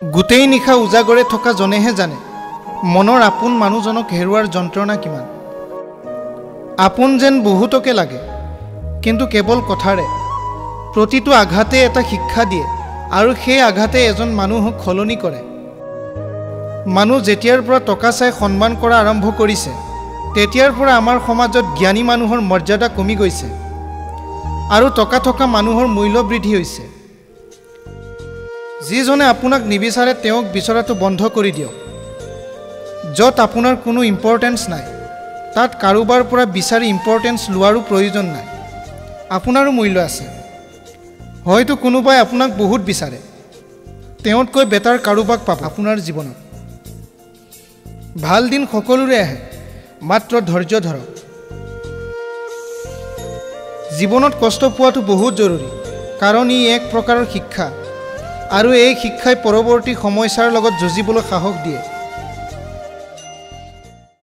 গোটেই নিশা উজাগৰে থকা জনেহে জানে মনৰ আপোন মানুহজনক হেৰুৱাৰ যন্ত্ৰণা কিমান। আপোন যেন বহুতকে লাগে, কিন্তু কেৱল কথাৰে। প্ৰতিটো আঘাতে এটা শিক্ষা দিয়ে আৰু সেই আঘাতে এজন মানুহক সলনি কৰে। মানুহ যেতিয়াৰ পৰা টকা চাই সন্মান কৰা আৰম্ভ কৰিছে, তেতিয়াৰ পৰা আমাৰ সমাজত জ্ঞানী মানুহৰ মৰ্যাদা কমি গৈছে আৰু টকা থকা মানুহৰ মূল্য বৃদ্ধি হৈছে। যিজনে আপোনাক নিবিচাৰে তেওঁক বিচৰাটো বন্ধ কৰি দিয়ক। য'ত আপোনাৰ কোনো ইম্পৰ্টেঞ্চ নাই, তাত কাৰোবাৰ পৰা বিচাৰি ইম্পৰ্টেঞ্চ লোৱাৰো প্ৰয়োজন নাই। আপোনাৰো মূল্য আছে। হয়তো কোনোবাই আপোনাক বহুত বিচাৰে, তেওঁতকৈ বেটাৰ কাৰোবাক পাব আপোনাৰ জীৱনত। ভাল দিন সকলোৰে আহে, মাত্ৰ ধৈৰ্য ধৰক। জীৱনত কষ্ট পোৱাটো বহুত জৰুৰী, কাৰণ ই এক প্ৰকাৰৰ শিক্ষা আৰু এই শিক্ষাই পৰৱৰ্তী সমস্যাৰ লগত যুঁজিবলৈ সাহস দিয়ে।